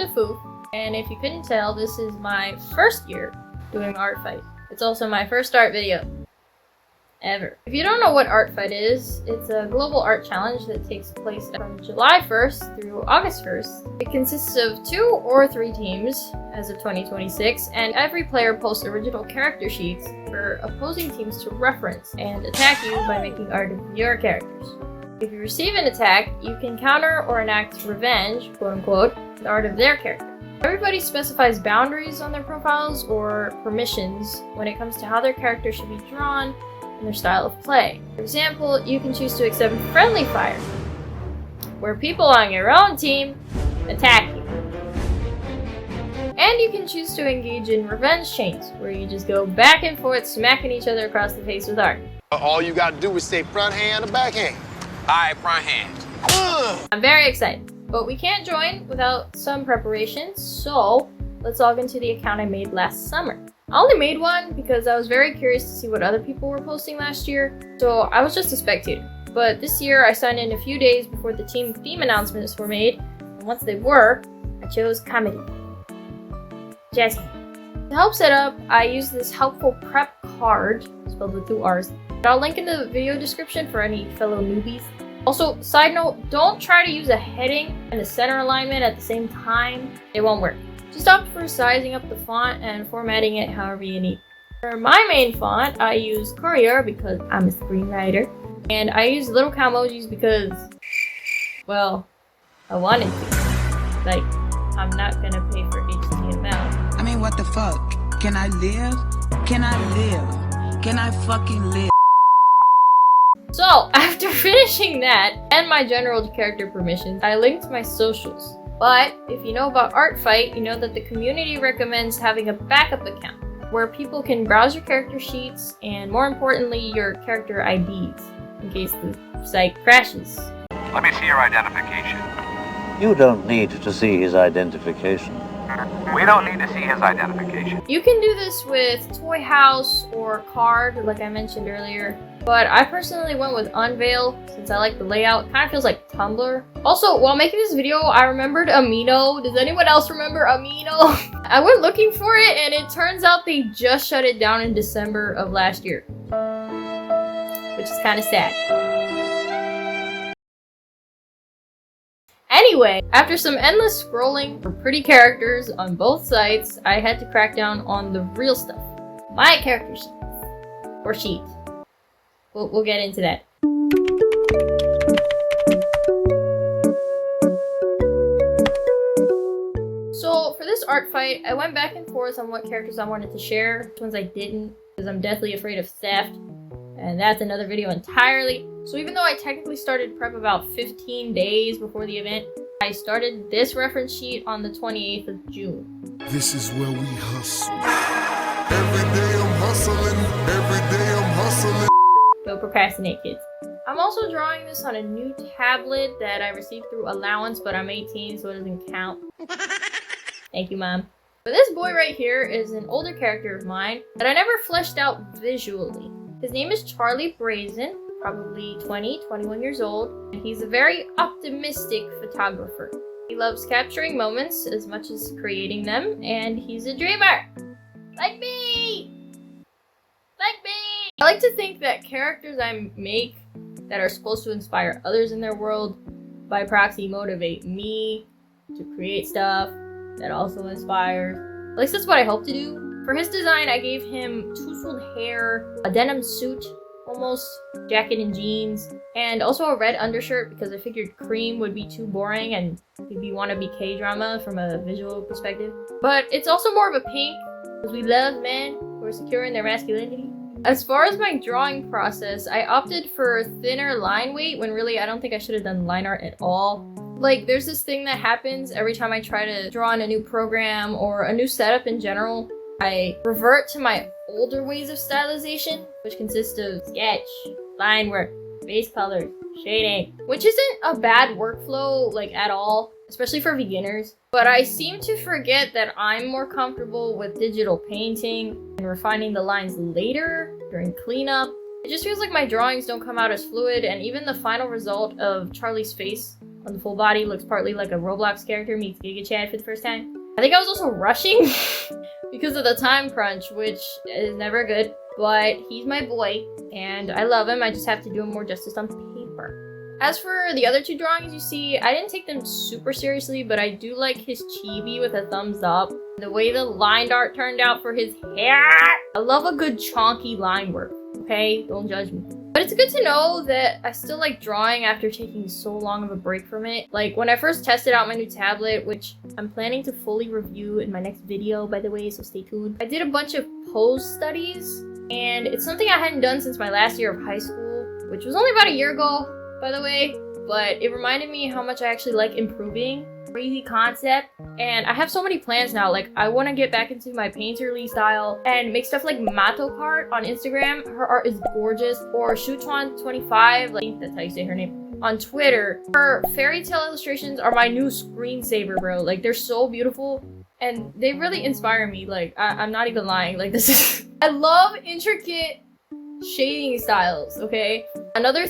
to Foof, and if you couldn't tell, this is my first year doing ArtFight. It's also my first art video ever. If you don't know what ArtFight is, it's a global art challenge that takes place from July 1st through August 1st. It consists of 2 or 3 teams as of 2026, and every player posts original character sheets for opposing teams to reference and attack you by making art of your characters. If you receive an attack, you can counter or enact revenge, quote unquote, the art of their character. Everybody specifies boundaries on their profiles or permissions when it comes to how their character should be drawn and their style of play. For example, you can choose to accept friendly fire, where people on your own team attack you. And you can choose to engage in revenge chains, where you just go back and forth smacking each other across the face with art. All you gotta do is say front hand or back hand. Alright, front hand. I'm very excited, but we can't join without some preparation, so let's log into the account I made last summer. I only made one because I was very curious to see what other people were posting last year, so I was just a spectator. But this year I signed in a few days before the team theme announcements were made, and once they were, I chose comedy. Jazz hands. To help set up, I used this helpful prep card, spelled with 2 R's, that I'll link in the video description for any fellow newbies. Also, side note, don't try to use a heading and the center alignment at the same time. It won't work. Just opt for sizing up the font and formatting it however you need. For my main font, I use Courier because I'm a screenwriter. And I use little cow emojis because, well, I wanted to. Like, I'm not gonna pay for HTML. I mean, what the fuck? Can I live? Can I live? Can I fucking live? So, after finishing that, and my general character permissions, I linked my socials. But, if you know about ArtFight, you know that the community recommends having a backup account, where people can browse your character sheets, and more importantly, your character IDs, in case the site crashes. Let me see your identification. You don't need to see his identification. We don't need to see his identification. You can do this with Toy House or Card, like I mentioned earlier. But I personally went with Unveil since I like the layout. It kind of feels like Tumblr. Also, while making this video, I remembered Amino. Does anyone else remember Amino? I went looking for it and it turns out they just shut it down in December of last year. Which is kind of sad. Anyway, after some endless scrolling for pretty characters on both sites, I had to crack down on the real stuff. My character sheet. Or sheet. We'll get into that. So for this art fight, I went back and forth on what characters I wanted to share, which ones I didn't, because I'm deathly afraid of theft, and that's another video entirely. So even though I technically started prep about 15 days before the event, I started this reference sheet on the 28th of June. This is where we hustle. Every day I'm hustling, every day I'm hustling. Don't procrastinate, kids. I'm also drawing this on a new tablet that I received through allowance, but I'm 18, so it doesn't count. Thank you, Mom. But this boy right here is an older character of mine that I never fleshed out visually. His name is Charlie Brazen, probably 21 years old, and he's a very optimistic photographer. He loves capturing moments as much as creating them, and he's a dreamer. Like me! Like me! I like to think that characters I make that are supposed to inspire others in their world by proxy motivate me to create stuff that also inspires. At least that's what I hope to do. For his design, I gave him tousled hair, a denim suit, almost, jacket and jeans, and also a red undershirt because I figured cream would be too boring and he'd be wannabe K-drama from a visual perspective. But it's also more of a pink because we love men who are secure in their masculinity. As far as my drawing process, I opted for thinner line weight when really I don't think I should have done line art at all. Like, there's this thing that happens every time I try to draw on a new program or a new setup in general. I revert to my older ways of stylization, which consist of sketch, line work, base colors, shading, which isn't a bad workflow, like, at all, especially for beginners. But I seem to forget that I'm more comfortable with digital painting and refining the lines later during cleanup. It just feels like my drawings don't come out as fluid, and even the final result of Charlie's face on the full body. Looks partly like a Roblox character meets Giga Chad for the first time. I think I was also rushing because of the time crunch, which is never good. But he's my boy, and I love him. I just have to do him more justice on paper. As for the other two drawings you see, I didn't take them super seriously, but I do like his chibi with a thumbs up. The way the line art turned out for his hair. I love a good chonky line work, okay? Don't judge me. But it's good to know that I still like drawing after taking so long of a break from it. Like when I first tested out my new tablet, which I'm planning to fully review in my next video, by the way, so stay tuned. I did a bunch of pose studies, and it's something I hadn't done since my last year of high school, which was only about a year ago, by the way. But it reminded me how much I actually like improving. Crazy concept. And I have so many plans now. Like I want to get back into my painterly style and make stuff like Mato Cart on Instagram. Her art is gorgeous. Or Shuchuan25, I think that's how you say her name, on Twitter. Her fairy tale illustrations are my new screensaver, bro. Like they're so beautiful and they really inspire me. Like I'm not even lying. Like this is I love intricate shading styles, okay? Another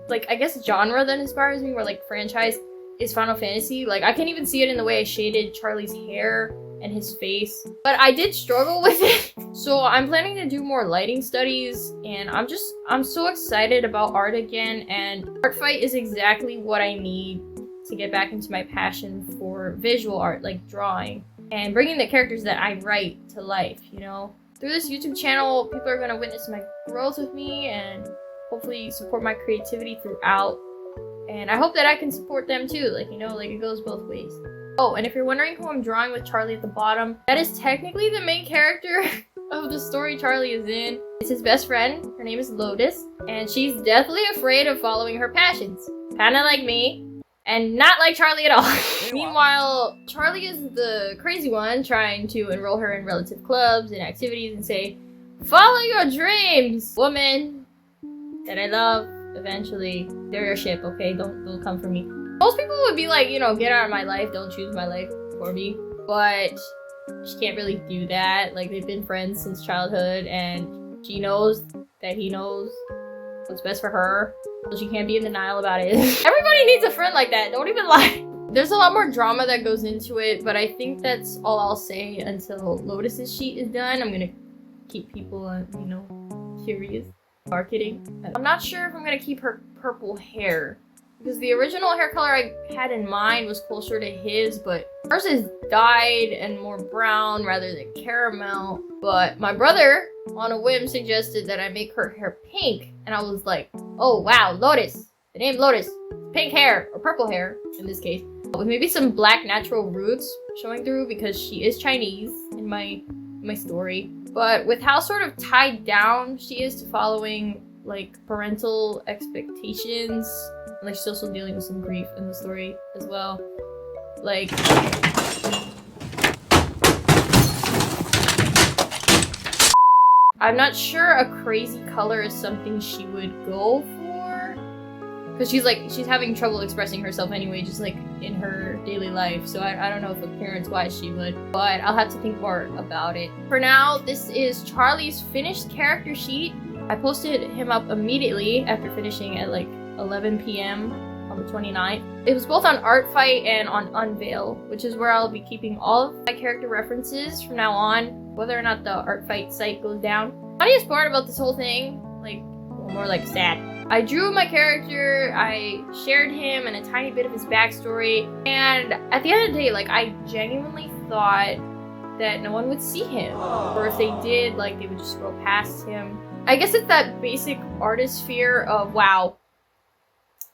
like I guess genre that inspires me, or like franchise, is Final Fantasy. Like I can't even see it in the way I shaded Charlie's hair and his face, but I did struggle with it. So I'm planning to do more lighting studies, and I'm so excited about art again, and ArtFight is exactly what I need to get back into my passion for visual art, like drawing and bringing the characters that I write to life, you know? Through this YouTube channel, people are gonna witness my growth with me and hopefully support my creativity throughout. And I hope that I can support them too, like, you know, like it goes both ways. Oh, and if you're wondering who I'm drawing with Charlie at the bottom, that is technically the main character of the story Charlie is in. It's his best friend. Her name is Lotus, and she's deathly afraid of following her passions. Kinda like me, and not like Charlie at all. Meanwhile, Charlie is the crazy one trying to enroll her in relative clubs and activities and say, "Follow your dreams, woman that I love." Eventually, they're your ship, okay? Don't come for me. Most people would be like, you know, get out of my life, don't choose my life for me. But she can't really do that. Like, they've been friends since childhood, and she knows that he knows what's best for her. So she can't be in denial about it. Everybody needs a friend like that, don't even lie. There's a lot more drama that goes into it, but I think that's all I'll say until Lotus's sheet is done. I'm gonna keep people, you know, curious. Marketing. I'm not sure if I'm gonna keep her purple hair, because the original hair color I had in mind was closer to his, but hers is dyed and more brown rather than caramel. But my brother, on a whim, suggested that I make her hair pink, and I was like, oh wow, Lotus. The name Lotus. Pink hair, or purple hair in this case, with maybe some black natural roots showing through, because she is Chinese in my story. But with how sort of tied down she is to following like parental expectations, and like she's also dealing with some grief in the story as well. Like, I'm not sure a crazy color is something she would go for, because she's having trouble expressing herself anyway, just like in her daily life. So I don't know if appearance-wise she would, but I'll have to think more about it. For now, this is Charlie's finished character sheet. I posted him up immediately after finishing at like 11 p.m. on the 29th. It was both on ArtFight and on Unveil, which is where I'll be keeping all of my character references from now on, whether or not the ArtFight site goes down. Funniest part about this whole thing, like, well, more like sad, I drew my character, I shared him and a tiny bit of his backstory, and at the end of the day, like, I genuinely thought that no one would see him, or if they did, like, they would just scroll past him. I guess it's that basic artist fear of, wow,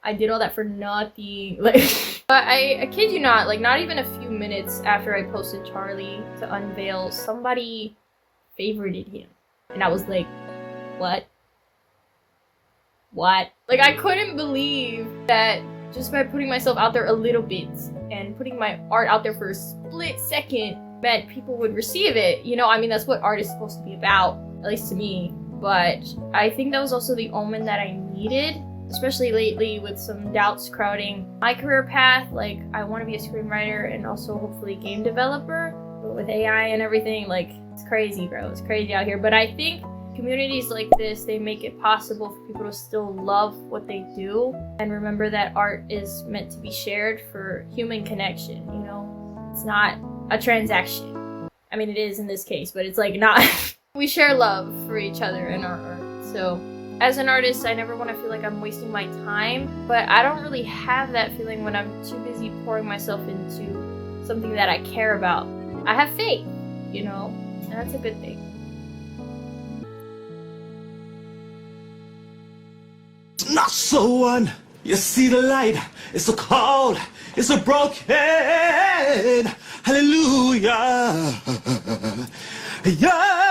I did all that for nothing, like, but I kid you not, like, not even a few minutes after I posted Charlie to Unveil, somebody favorited him, and I was like, what? What? Like, I couldn't believe that just by putting myself out there a little bit and putting my art out there for a split second meant people would receive it. You know, I mean, that's what art is supposed to be about, at least to me. But I think that was also the omen that I needed, especially lately with some doubts crowding my career path. Like, I want to be a screenwriter and also hopefully a game developer. But with AI and everything, like, it's crazy, bro. It's crazy out here. But I think Communities like this, they make it possible for people to still love what they do and remember that art is meant to be shared for human connection, you know? It's not a transaction. I mean, it is in this case, but it's like not. We share love for each other in our art. So as an artist, I never want to feel like I'm wasting my time, but I don't really have that feeling when I'm too busy pouring myself into something that I care about. I have faith, you know, and that's a good thing. Not so one, you see the light, it's so cold, it's so broken, hallelujah, yeah.